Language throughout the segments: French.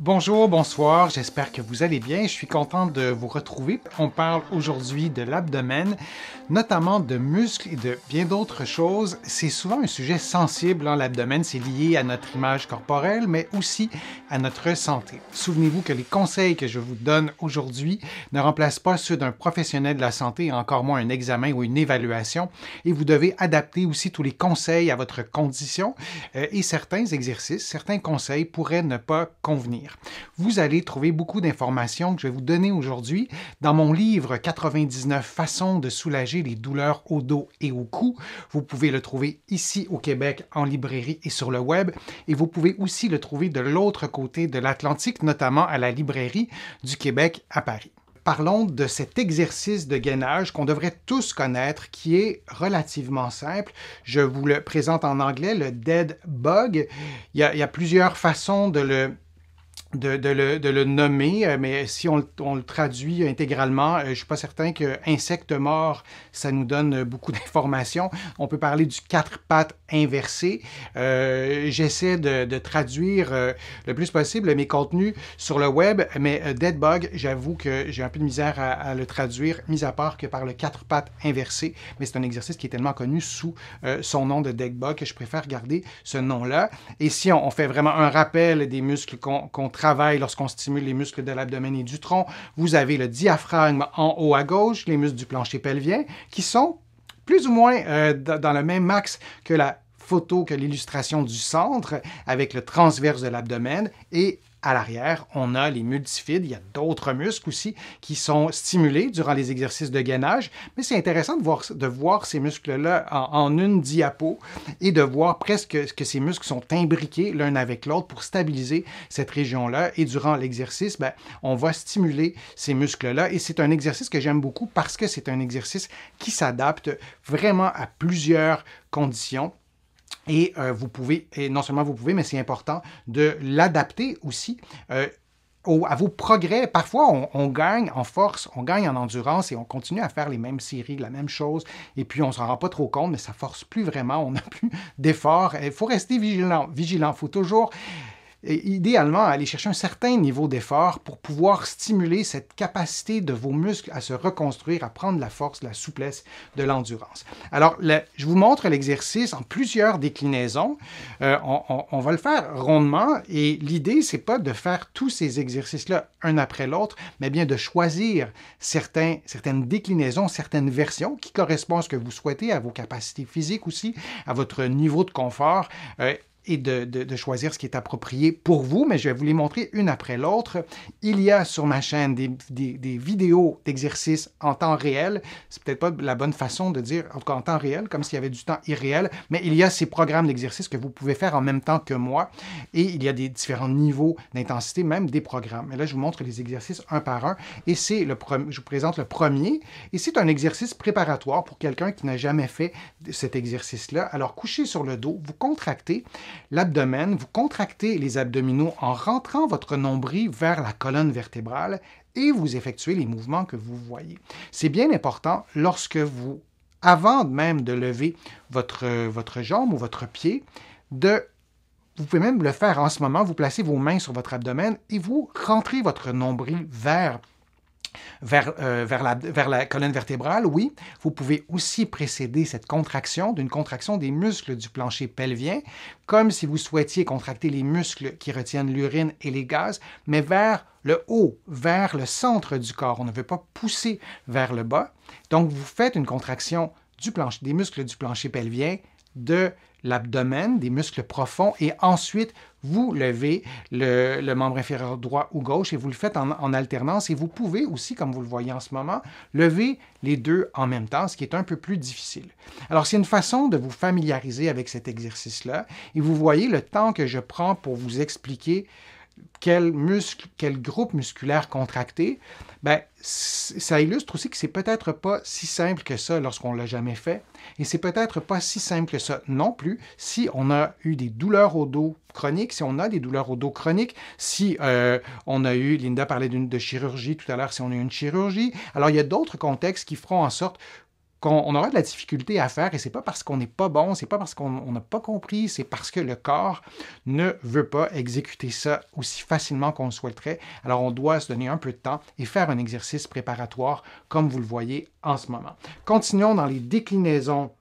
Bonjour, bonsoir, j'espère que vous allez bien. Je suis content de vous retrouver. On parle aujourd'hui de l'abdomen, notamment de muscles et de bien d'autres choses. C'est souvent un sujet sensible, l'abdomen, c'est lié à notre image corporelle, mais aussi à notre santé. Souvenez-vous que les conseils que je vous donne aujourd'hui ne remplacent pas ceux d'un professionnel de la santé, encore moins un examen ou une évaluation, et vous devez adapter aussi tous les conseils à votre condition et certains exercices, certains conseils pourraient ne pas convenir. Vous allez trouver beaucoup d'informations que je vais vous donner aujourd'hui dans mon livre 99 façons de soulager les douleurs au dos et au cou. Vous pouvez le trouver ici au Québec en librairie et sur le web et vous pouvez aussi le trouver de l'autre côté de l'Atlantique, notamment à la librairie du Québec à Paris. Parlons de cet exercice de gainage qu'on devrait tous connaître, qui est relativement simple. Je vous le présente en anglais, le dead bug. Il y a plusieurs façons de le nommer, mais si on le traduit intégralement, je ne suis pas certain que insecte mort, ça nous donne beaucoup d'informations. On peut parler du quatre pattes inversé. J'essaie de traduire le plus possible mes contenus sur le web, mais dead bug, j'avoue que j'ai un peu de misère à le traduire, mis à part que par le quatre pattes inversé, mais c'est un exercice qui est tellement connu sous son nom de dead bug que je préfère garder ce nom-là. Et si on fait vraiment un rappel des muscles qu'on travaille lorsqu'on stimule les muscles de l'abdomen et du tronc, vous avez le diaphragme en haut à gauche, les muscles du plancher pelvien, qui sont plus ou moins dans le même axe que la photo, que l'illustration du centre, avec le transverse de l'abdomen, et à l'arrière, on a les multifides. Il y a d'autres muscles aussi qui sont stimulés durant les exercices de gainage, mais c'est intéressant de voir ces muscles-là en une diapo et de voir presque que ces muscles sont imbriqués l'un avec l'autre pour stabiliser cette région-là. Et durant l'exercice, on va stimuler ces muscles-là. Et c'est un exercice que j'aime beaucoup parce que c'est un exercice qui s'adapte vraiment à plusieurs conditions. Et vous pouvez, et non seulement vous pouvez, mais c'est important de l'adapter aussi à vos progrès. Parfois, on gagne en force, on gagne en endurance et on continue à faire les mêmes séries, la même chose. Et puis, on ne s'en rend pas trop compte, mais ça ne force plus vraiment. On n'a plus d'effort. Il faut rester vigilant. Il faut toujours idéalement aller chercher un certain niveau d'effort pour pouvoir stimuler cette capacité de vos muscles à se reconstruire, à prendre la force, la souplesse, de l'endurance. Alors, je vous montre l'exercice en plusieurs déclinaisons. On va le faire rondement et l'idée, c'est pas de faire tous ces exercices-là un après l'autre, mais bien de choisir certaines déclinaisons, certaines versions qui correspondent à ce que vous souhaitez, à vos capacités physiques aussi, à votre niveau de confort. Et de choisir ce qui est approprié pour vous, mais je vais vous les montrer une après l'autre. Il y a sur ma chaîne des vidéos d'exercices en temps réel. C'est peut-être pas la bonne façon de dire, en tout cas en temps réel, comme s'il y avait du temps irréel, mais il y a ces programmes d'exercices que vous pouvez faire en même temps que moi, et il y a des différents niveaux d'intensité, même des programmes. Et là, je vous montre les exercices un par un, et je vous présente le premier, et c'est un exercice préparatoire pour quelqu'un qui n'a jamais fait cet exercice-là. Alors, couchez sur le dos, vous contractez l'abdomen, vous contractez les abdominaux en rentrant votre nombril vers la colonne vertébrale et vous effectuez les mouvements que vous voyez. C'est bien important lorsque avant même de lever votre jambe ou votre pied, vous pouvez même le faire en ce moment, vous placez vos mains sur votre abdomen et vous rentrez votre nombril vers la colonne vertébrale, oui. Vous pouvez aussi précéder cette contraction d'une contraction des muscles du plancher pelvien, comme si vous souhaitiez contracter les muscles qui retiennent l'urine et les gaz, mais vers le haut, vers le centre du corps. On ne veut pas pousser vers le bas. Donc, vous faites une contraction des muscles du plancher pelvien, de l'abdomen, des muscles profonds, et ensuite, vous levez le membre inférieur droit ou gauche et vous le faites en alternance. Et vous pouvez aussi, comme vous le voyez en ce moment, lever les deux en même temps, ce qui est un peu plus difficile. Alors, c'est une façon de vous familiariser avec cet exercice-là. Et vous voyez le temps que je prends pour vous expliquer quel groupe musculaire contracter. Ça illustre aussi que c'est peut-être pas si simple que ça lorsqu'on ne l'a jamais fait. Et c'est peut-être pas si simple que ça non plus si on a eu des douleurs au dos chroniques, si on a des douleurs au dos chroniques, si on a eu, Linda parlait de chirurgie tout à l'heure, si on a eu une chirurgie. Alors, il y a d'autres contextes qui feront en sorte qu'on aura de la difficulté à faire, et c'est pas parce qu'on n'est pas bon, c'est pas parce qu'on n'a pas compris, c'est parce que le corps ne veut pas exécuter ça aussi facilement qu'on le souhaiterait. Alors, on doit se donner un peu de temps et faire un exercice préparatoire, comme vous le voyez en ce moment. Continuons dans les déclinaisons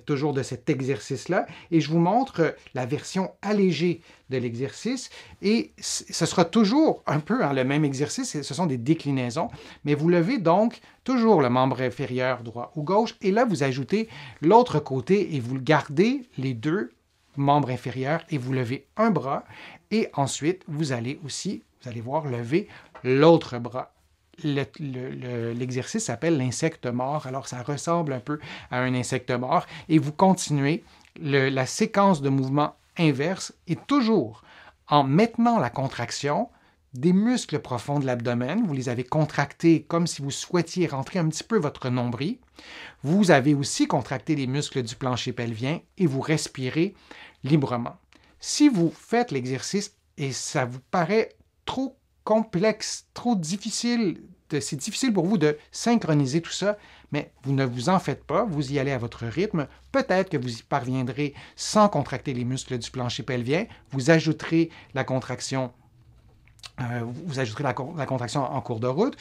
toujours de cet exercice-là, et je vous montre la version allégée de l'exercice, et ce sera toujours un peu le même exercice, ce sont des déclinaisons, mais vous levez donc toujours le membre inférieur droit ou gauche, et là vous ajoutez l'autre côté et vous gardez les deux membres inférieurs et vous levez un bras, et ensuite vous allez voir lever l'autre bras. L'exercice s'appelle l'insecte mort, alors ça ressemble un peu à un insecte mort, et vous continuez la séquence de mouvements inverse, et toujours en maintenant la contraction des muscles profonds de l'abdomen. Vous les avez contractés comme si vous souhaitiez rentrer un petit peu votre nombril. Vous avez aussi contracté les muscles du plancher pelvien et vous respirez librement. Si vous faites l'exercice et ça vous paraît trop complexe, trop difficile, c'est difficile pour vous de synchroniser tout ça, mais vous ne vous en faites pas, vous y allez à votre rythme. Peut-être que vous y parviendrez sans contracter les muscles du plancher pelvien. Vous ajouterez la contraction en cours de route,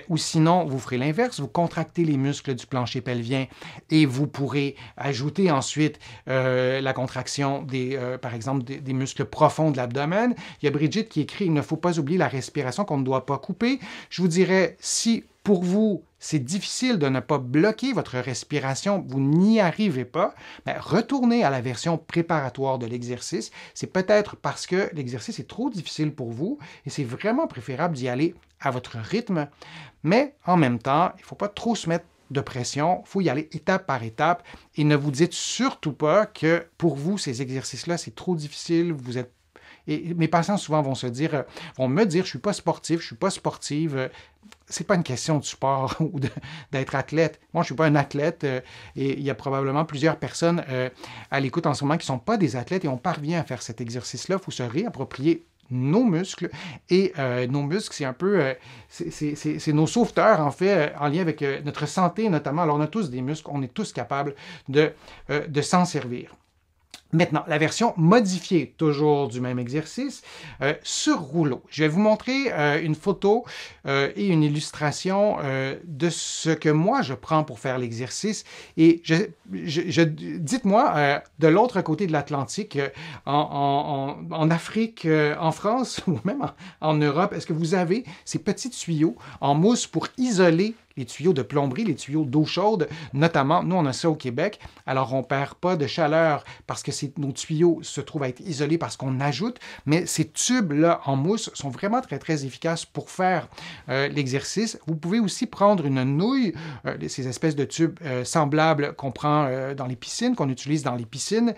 ou sinon, vous ferez l'inverse, vous contractez les muscles du plancher pelvien et vous pourrez ajouter ensuite la contraction, par exemple, des muscles profonds de l'abdomen. Il y a Brigitte qui écrit « Il ne faut pas oublier la respiration qu'on ne doit pas couper ». Je vous dirais, si pour vous, c'est difficile de ne pas bloquer votre respiration, vous n'y arrivez pas, bien, retournez à la version préparatoire de l'exercice. C'est peut-être parce que l'exercice est trop difficile pour vous et c'est vraiment préférable d'y aller à votre rythme. Mais en même temps, il ne faut pas trop se mettre de pression, il faut y aller étape par étape et ne vous dites surtout pas que pour vous, ces exercices-là, c'est trop difficile, vous êtes. Et mes patients souvent vont me dire, je ne suis pas sportif, je ne suis pas sportive. C'est pas une question de sport ou d'être athlète. Moi, je ne suis pas un athlète et il y a probablement plusieurs personnes à l'écoute en ce moment qui ne sont pas des athlètes et on parvient à faire cet exercice-là. Il faut se réapproprier nos muscles et nos muscles, c'est un peu, c'est nos sauveteurs en fait, en lien avec notre santé notamment. Alors, on a tous des muscles, on est tous capables de s'en servir. Maintenant, la version modifiée, toujours du même exercice, sur rouleau. Je vais vous montrer une photo et une illustration de ce que moi je prends pour faire l'exercice. Et dites-moi, de l'autre côté de l'Atlantique, en Afrique, en France ou même en Europe, est-ce que vous avez ces petits tuyaux en mousse pour isoler les tuyaux de plomberie, les tuyaux d'eau chaude, notamment, nous on a ça au Québec, alors on ne perd pas de chaleur parce que nos tuyaux se trouvent à être isolés parce qu'on ajoute, mais ces tubes-là en mousse sont vraiment très très efficaces pour faire l'exercice. Vous pouvez aussi prendre une nouille, ces espèces de tubes semblables qu'on prend dans les piscines, qu'on utilise dans les piscines.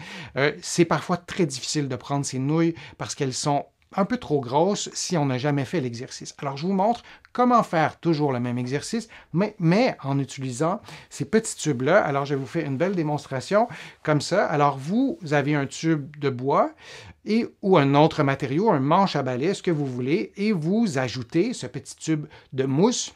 C'est parfois très difficile de prendre ces nouilles parce qu'elles sont un peu trop grosse si on n'a jamais fait l'exercice. Alors, je vous montre comment faire toujours le même exercice, mais en utilisant ces petits tubes-là. Alors, je vous fais une belle démonstration comme ça. Alors, vous avez un tube de bois ou un autre matériau, un manche à balai, ce que vous voulez, et vous ajoutez ce petit tube de mousse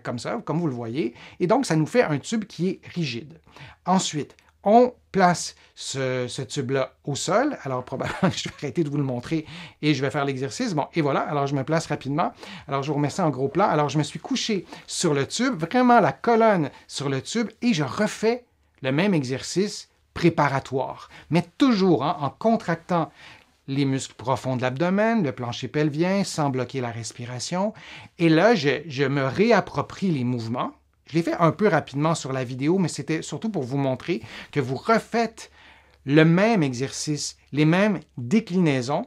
comme ça, comme vous le voyez. Et donc, ça nous fait un tube qui est rigide. Ensuite, on place ce tube-là au sol. Alors, probablement, je vais arrêter de vous le montrer et je vais faire l'exercice. Bon, et voilà. Alors, je me place rapidement. Alors, je vous remets ça en gros plan. Alors, je me suis couché sur le tube, vraiment la colonne sur le tube, et je refais le même exercice préparatoire. Mais toujours en contractant les muscles profonds de l'abdomen, le plancher pelvien, sans bloquer la respiration. Et là, je me réapproprie les mouvements. Je l'ai fait un peu rapidement sur la vidéo, mais c'était surtout pour vous montrer que vous refaites le même exercice, les mêmes déclinaisons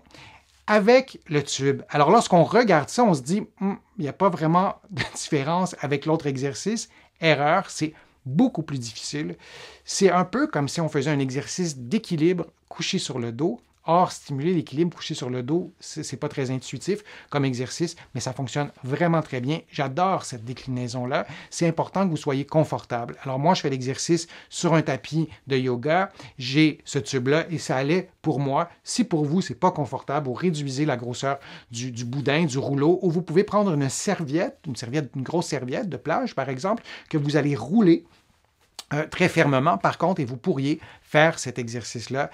avec le tube. Alors lorsqu'on regarde ça, on se dit il n'y a pas vraiment de différence avec l'autre exercice. Erreur, c'est beaucoup plus difficile. C'est un peu comme si on faisait un exercice d'équilibre couché sur le dos. Or, stimuler l'équilibre couché sur le dos, c'est pas très intuitif comme exercice, mais ça fonctionne vraiment très bien. J'adore cette déclinaison-là. C'est important que vous soyez confortable. Alors moi, je fais l'exercice sur un tapis de yoga. J'ai ce tube-là et ça allait pour moi. Si pour vous, c'est pas confortable, vous réduisez la grosseur du boudin, du rouleau, ou vous pouvez prendre une grosse serviette de plage, par exemple, que vous allez rouler très fermement, par contre, et vous pourriez faire cet exercice-là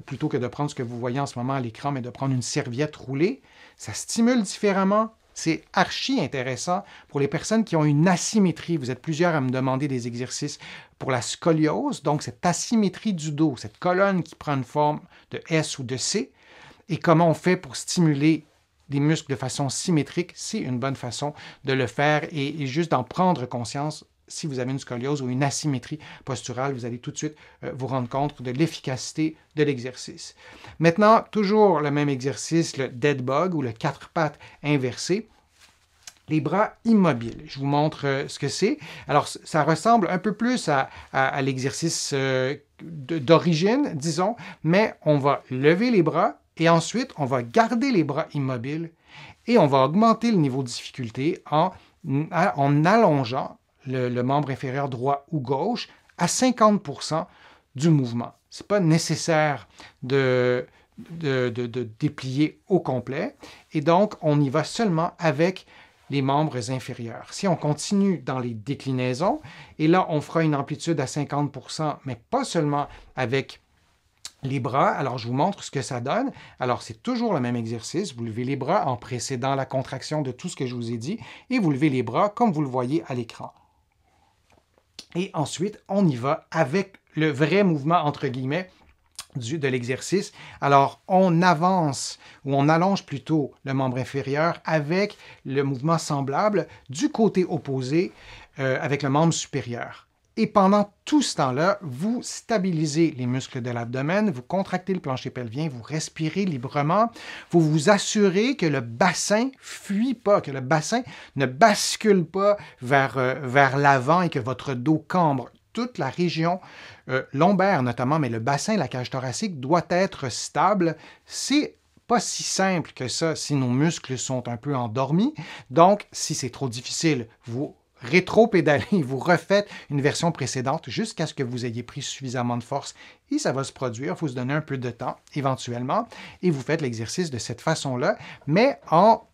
plutôt que de prendre ce que vous voyez en ce moment à l'écran, mais de prendre une serviette roulée. Ça stimule différemment. C'est archi intéressant pour les personnes qui ont une asymétrie. Vous êtes plusieurs à me demander des exercices pour la scoliose, donc cette asymétrie du dos, cette colonne qui prend une forme de S ou de C, et comment on fait pour stimuler des muscles de façon symétrique, c'est une bonne façon de le faire et juste d'en prendre conscience. Si vous avez une scoliose ou une asymétrie posturale, vous allez tout de suite vous rendre compte de l'efficacité de l'exercice. Maintenant, toujours le même exercice, le dead bug ou le 4 pattes inversé. Les bras immobiles. Je vous montre ce que c'est. Alors, ça ressemble un peu plus à l'exercice d'origine, disons, mais on va lever les bras et ensuite, on va garder les bras immobiles et on va augmenter le niveau de difficulté en allongeant le membre inférieur droit ou gauche à 50% du mouvement. Ce n'est pas nécessaire de déplier au complet et donc on y va seulement avec les membres inférieurs. Si on continue dans les déclinaisons, et là on fera une amplitude à 50%, mais pas seulement avec les bras, alors je vous montre ce que ça donne. Alors c'est toujours le même exercice, vous levez les bras en précédant la contraction de tout ce que je vous ai dit, et vous levez les bras comme vous le voyez à l'écran. Et ensuite, on y va avec le vrai mouvement, entre guillemets, de l'exercice. Alors, on avance, ou on allonge plutôt le membre inférieur avec le mouvement semblable du côté opposé avec le membre supérieur. Et pendant tout ce temps-là, vous stabilisez les muscles de l'abdomen, vous contractez le plancher pelvien, vous respirez librement, vous vous assurez que le bassin ne fuit pas, que le bassin ne bascule pas vers l'avant et que votre dos cambre. Toute la région lombaire notamment, mais le bassin, la cage thoracique doit être stable. C'est pas si simple que ça si nos muscles sont un peu endormis. Donc, si c'est trop difficile, vous rétro-pédalez, vous refaites une version précédente jusqu'à ce que vous ayez pris suffisamment de force et ça va se produire. Il faut se donner un peu de temps éventuellement et vous faites l'exercice de cette façon-là, mais en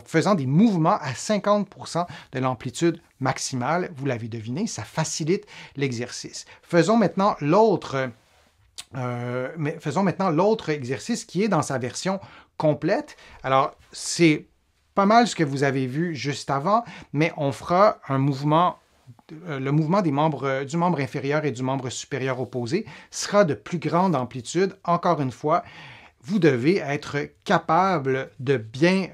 faisant des mouvements à 50% de l'amplitude maximale. Vous l'avez deviné, ça facilite l'exercice. Faisons maintenant l'autre exercice qui est dans sa version complète. Alors, c'est pas mal ce que vous avez vu juste avant, mais on fera un mouvement, le mouvement du membre inférieur et du membre supérieur opposé sera de plus grande amplitude. Encore une fois, vous devez être capable de bien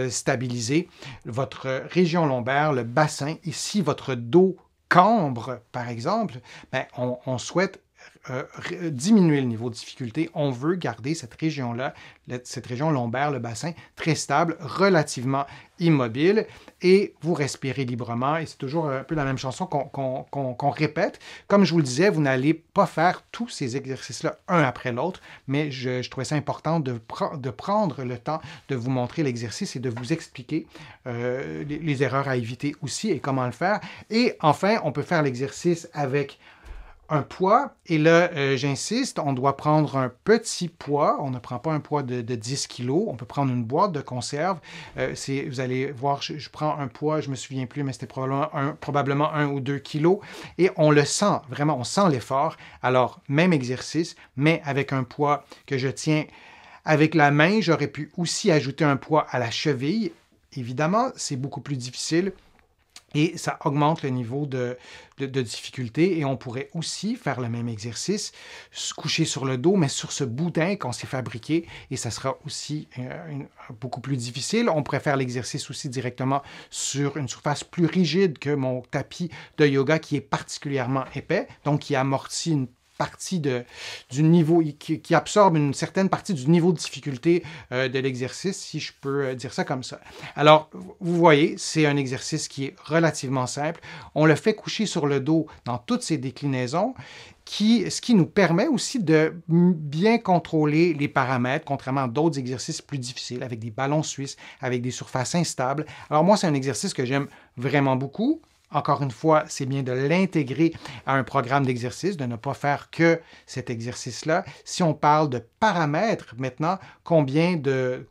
stabiliser votre région lombaire, le bassin. Et si votre dos cambre, par exemple, on souhaite diminuer le niveau de difficulté. On veut garder cette région-là, cette région lombaire, le bassin, très stable, relativement immobile, et vous respirez librement, et c'est toujours un peu la même chanson qu'on répète. Comme je vous le disais, vous n'allez pas faire tous ces exercices-là un après l'autre, mais je trouvais ça important de prendre le temps de vous montrer l'exercice et de vous expliquer les erreurs à éviter aussi et comment le faire. Et enfin, on peut faire l'exercice avec un poids, et là, j'insiste, on doit prendre un petit poids, on ne prend pas un poids de 10 kg, on peut prendre une boîte de conserve, vous allez voir, je prends un poids, je ne me souviens plus, mais c'était probablement 1 ou 2 kg, et on le sent, vraiment, on sent l'effort. Alors, même exercice, mais avec un poids que je tiens avec la main, j'aurais pu aussi ajouter un poids à la cheville. Évidemment, c'est beaucoup plus difficile, et ça augmente le niveau de difficulté. Et on pourrait aussi faire le même exercice, se coucher sur le dos, mais sur ce boudin qu'on s'est fabriqué. Et ça sera aussi beaucoup plus difficile. On pourrait faire l'exercice aussi directement sur une surface plus rigide que mon tapis de yoga qui est particulièrement épais, donc qui amortit une partie du niveau, qui absorbe une certaine partie du niveau de difficulté de l'exercice, si je peux dire ça comme ça. Alors, vous voyez, c'est un exercice qui est relativement simple. On le fait coucher sur le dos dans toutes ses déclinaisons, ce qui nous permet aussi de bien contrôler les paramètres, contrairement à d'autres exercices plus difficiles, avec des ballons suisses, avec des surfaces instables. Alors moi, c'est un exercice que j'aime vraiment beaucoup. Encore une fois, c'est bien de l'intégrer à un programme d'exercice, de ne pas faire que cet exercice-là. Si on parle de paramètres maintenant, combien de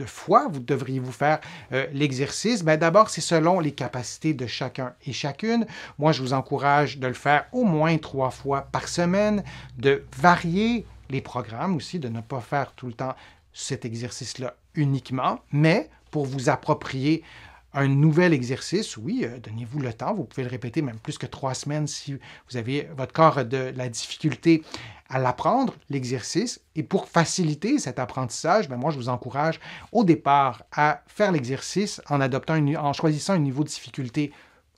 fois vous devriez-vous faire l'exercice? Bien, d'abord, c'est selon les capacités de chacun et chacune. Moi, je vous encourage de le faire au moins 3 fois par semaine, de varier les programmes aussi, de ne pas faire tout le temps cet exercice-là uniquement, mais pour vous approprier un nouvel exercice, oui, donnez-vous le temps. Vous pouvez le répéter même plus que 3 semaines si vous avez, votre corps a de la difficulté à l'apprendre, l'exercice. Et pour faciliter cet apprentissage, bien, moi, je vous encourage au départ à faire l'exercice en choisissant un niveau de difficulté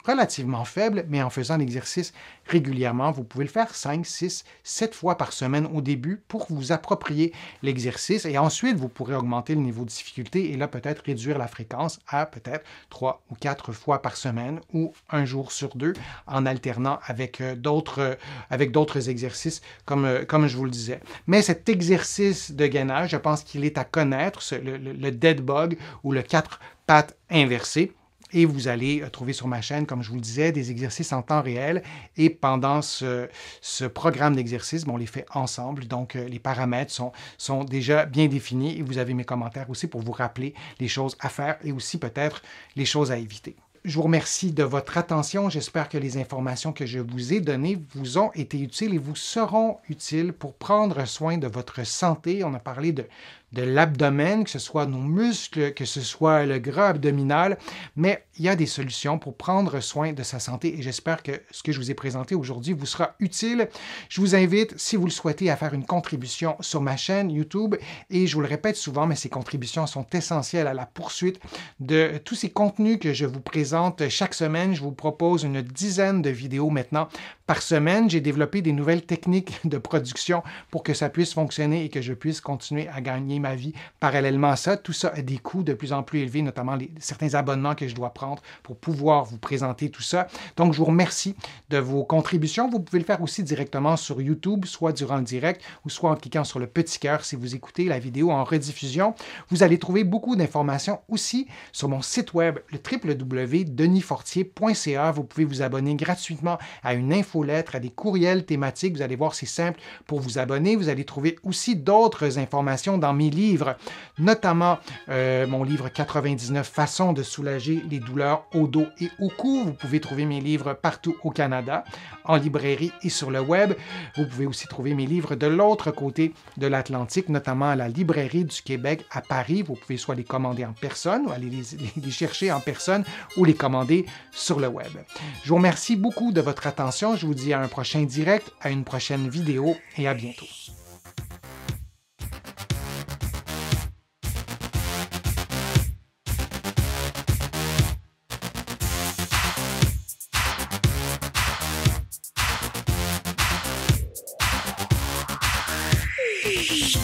relativement faible, mais en faisant l'exercice régulièrement. Vous pouvez le faire 5, 6, 7 fois par semaine au début pour vous approprier l'exercice et ensuite vous pourrez augmenter le niveau de difficulté et là peut-être réduire la fréquence à peut-être 3 ou 4 fois par semaine ou un jour sur 2 en alternant avec d'autres exercices comme je vous le disais. Mais cet exercice de gainage, je pense qu'il est à connaître, le dead bug ou le 4 pattes inversé. Et vous allez trouver sur ma chaîne, comme je vous le disais, des exercices en temps réel. Et pendant ce programme d'exercice, on les fait ensemble. Donc, les paramètres sont déjà bien définis. Et vous avez mes commentaires aussi pour vous rappeler les choses à faire et aussi peut-être les choses à éviter. Je vous remercie de votre attention. J'espère que les informations que je vous ai données vous ont été utiles et vous seront utiles pour prendre soin de votre santé. On a parlé de l'abdomen, que ce soit nos muscles, que ce soit le gras abdominal, mais il y a des solutions pour prendre soin de sa santé et j'espère que ce que je vous ai présenté aujourd'hui vous sera utile. Je vous invite, si vous le souhaitez, à faire une contribution sur ma chaîne YouTube et je vous le répète souvent, mais ces contributions sont essentielles à la poursuite de tous ces contenus que je vous présente chaque semaine. Je vous propose une dizaine de vidéos maintenant par semaine. J'ai développé des nouvelles techniques de production pour que ça puisse fonctionner et que je puisse continuer à gagner ma vie parallèlement à ça. Tout ça a des coûts de plus en plus élevés, notamment certains abonnements que je dois prendre pour pouvoir vous présenter tout ça. Donc, je vous remercie de vos contributions. Vous pouvez le faire aussi directement sur YouTube, soit durant le direct ou soit en cliquant sur le petit cœur si vous écoutez la vidéo en rediffusion. Vous allez trouver beaucoup d'informations aussi sur mon site web, le www.denisfortier.ca. Vous pouvez vous abonner gratuitement à une infolettre, à des courriels thématiques. Vous allez voir, c'est simple pour vous abonner. Vous allez trouver aussi d'autres informations dans mes livres, notamment mon livre 99 façons de soulager les douleurs au dos et au cou. Vous pouvez trouver mes livres partout au Canada, en librairie et sur le web. Vous pouvez aussi trouver mes livres de l'autre côté de l'Atlantique, notamment à la librairie du Québec à Paris. Vous pouvez soit les commander en personne ou aller les chercher en personne ou les commander sur le web. Je vous remercie beaucoup de votre attention. Je vous dis à un prochain direct, à une prochaine vidéo et à bientôt. Shh.